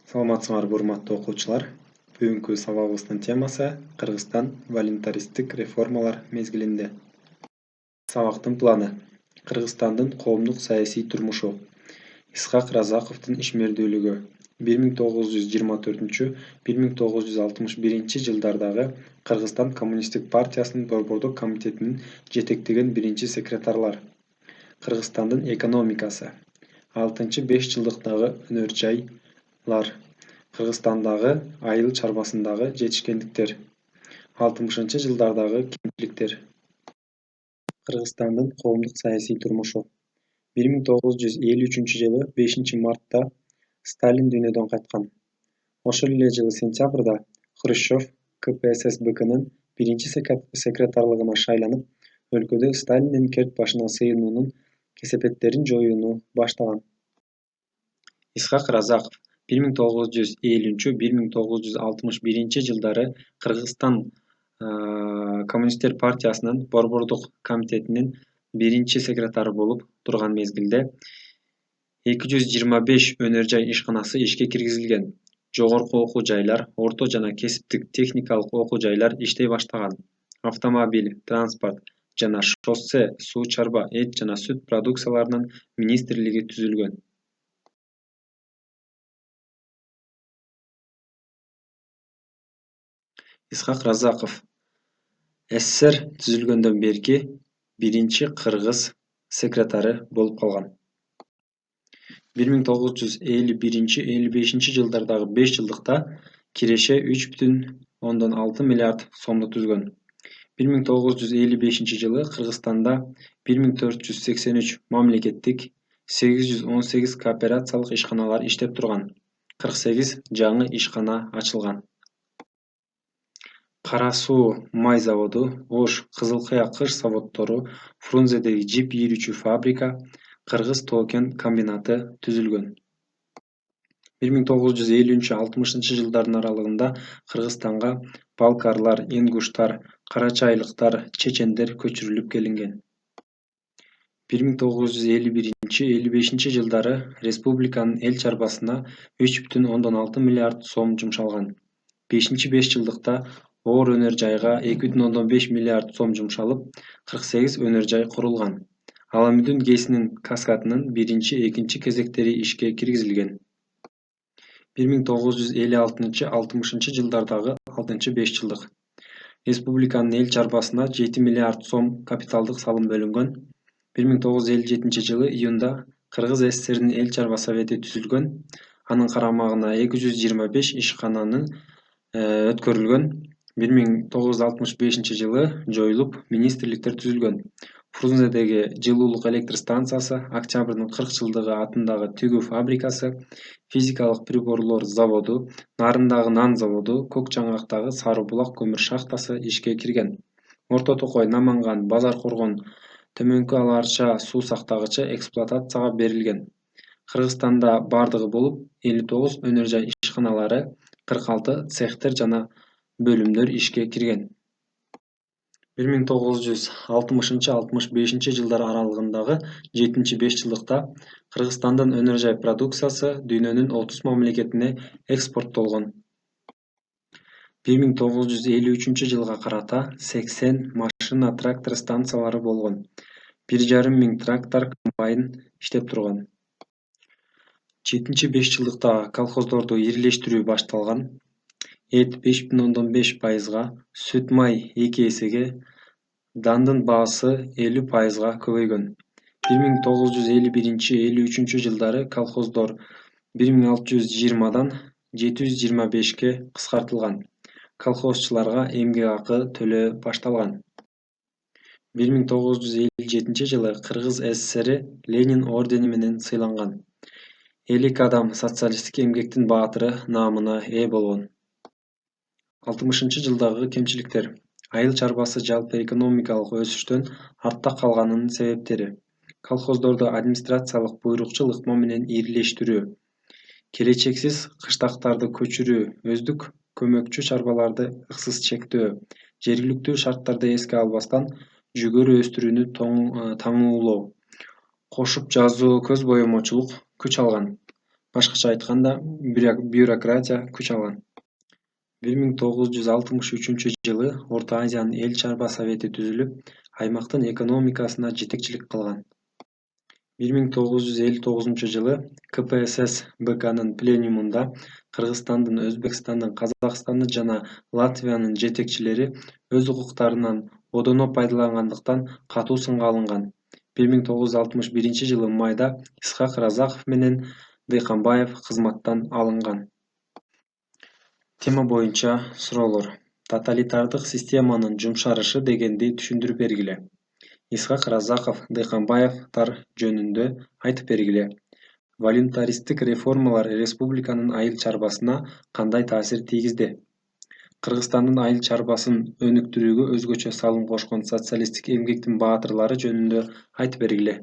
Саламатсыңарбы урматтуу окуучулар. Бүгүнкү сабагыбыздын темасы Кыргызстан волонтаристтик реформалар мезгилинде. Сабактын планы: Кыргызстандын коомдук саясий турмушу. Исхак Разаковдун ишмердүүлүгү. 1924-1961 жылдардагы Кыргызстан коммунисттик партиясынын Борбордук комитетинин жетектеген биринчи секретарлар. Кыргызстандын экономикасы. 6-5 жылдыктагы өнөр жайлар. Кыргызстандагы айыл чарбасындагы жетишкендиктер. 60 жылдардагы кемчиликтер. Кыргызстандын коомдук саясий турмушу. 1953-жылы 5-мартта Сталин дүйнөдөн кайткан. Ошол эле жылы сентябрда Хрущев КПССБКнын биринчи секретарлыгына шайланып, өлкөдө Сталиндин керт башына сыйынуунун кесепеттерин жоюуну баштаган. Исхак Разаков 1950-1961 жылдары Кыргызстан коммунисттер партиясынын Борбордук комитетинин биринчи секретары болуп турган мезгилде 225 өнөр жай ишканасы ишке киргизилген. Жогорку окуу жайлар, орто жана кесиптик техникалык окуу жайлар иштей баштаган. Автомобиль, транспорт жана шоссе, суу чарба, эт жана сүт продукцияларынын министрлиги түзүлгөн. Исхак Разаков СССР түзүлгөндөн берки биринчи кыргыз секретары болуп калган. 1951-55 жылдардагы 5 жылдыкта киреше 3,6 миллиард сомду түзгөн. 1955 жылы Кыргызстанда 1483 мамлекеттик, 818 кооперациялык ишканалар иштеп турган. 48 жаңы ишкана ачылган. Кара суу май заводу, Ош, Кызыл Кыя кыш заводдору, Фрунзедеги жип ийрүүчү фабрика, Кыргыз тоо-кен комбинаты түзүлгөн. 1950-60 жылдардын аралыгында Кыргызстанга балкарлар, ингуштар, карачайлыктар, чечендер көчүрүлүп келинген. 1951-55 жылдары республиканын эл чарбасына 3,6 миллиард сом жумшалган. 5 жылдыкта оор өнөр жайга 2,5 миллиард сом жумшалып, 48 өнөр жай курулган. Аламүдүн ГЭСинин каскадынын биринчи, экинчи кезектери ишке киргизилген. 1956-60 жылдардагы 6-5 жылдык республиканын эл чарбасына 7 миллиард сом капиталдык салым бөлүнгөн. 1957 жылы июнда Кыргыз СССРинин эл чарба совети түзүлгөн. Анын карамагына 225 ишкананын өткөрүлгөн. 1965 жылы жоюлуп, министрликтер түзүлгөн. Фрунзедеги жылуулук электр станциясы, Октябрдын 40 жылдыгы атындагы тигүү фабрикасы, физикалык приборлор заводу, Нарындагы нан заводу, Көк Жаңгактагы Сары булак көмүр шахтасы ишке кирген. Орто Токой, Наманган, Базар Коргон, Төмөнкү Ала Арча суу сактагычы эксплуатацияга берилген. Кыргызстанда бардыгы болуп 59 өнөр жай ишканалары, 46 цехтер жана бөлүмдөр ишке кирген. 1960-65 жылдар аралыгындагы 7-5 жылдыкта Кыргызстандын өнөр жай продукциясы дүйнөнүн 30 мамлекетине экспорттолгон. 1953 жылга карата 80 машина трактор станциялары болгон. 1,5 миң трактор комбайн иштеп турган. 7-5 жылдыкта колхоздорду ирилештирүү башталган. Эт 5,5%, сүт май 2 эсеге, дандын баасы 50%га көбөйгөн. 1951-53 жылдары колхоздор 1620дан 725ке кыскартылган. Колхозчуларга эмгек акы төлөө башталган. 1957 жылы Кыргыз СССРи Ленин ордени менен сыйланган. 50 адам социалисттик эмгектин баатыры наамына ээ болгон. 60 жылдагы кемчиликтер. Айыл чарбасы жалпы экономикалык өсүштөн артта калганынын себептери. Колхоздорду администрациялык буйрукчул ыкма менен ирилештирүү. Келечексиз кыштактарды көчүрүү, өздүк көмөкчү чарбаларды ыксыз чектөө, жергиликтүү шарттарды эске албастан жүгөрү өстүрүүнү таңуулоо, кошуп жазуу көз боемочулук күч алган. Башкача айтканда, бюрократия күч алган. 1963-жылы Орто Азиянын Эл Чарба Совети түзүлүп, аймактын экономикасына жетекчилик кылган. 1959-жылы КПСС БКнын пленумунда Кыргызстандын, Өзбекстандын, Казакстандын жана Латвиянын жетекчилери өз укуктарынан одоно пайдалангандыктан катуу сынга алынган. 1961-жылы майда Исхак Разаков менен Дыйканбаев кызматтан алынган. Тема боюнча суроолор. Тоталитардык системанын жумшарышы дегенди түшүндүрүп бергиле. Исхак Разаков, Дыйканбаевдер жөнүндө айтып бергиле. Волюнтаристтик реформалар республиканын айыл чарбасына кандай таасир тийгизди? Кыргызстандын айыл чарбасын өнүктүрүүгө өзгөчө салым кошкон социалисттик эмгектин баатырлары жөнүндө айтып бергиле.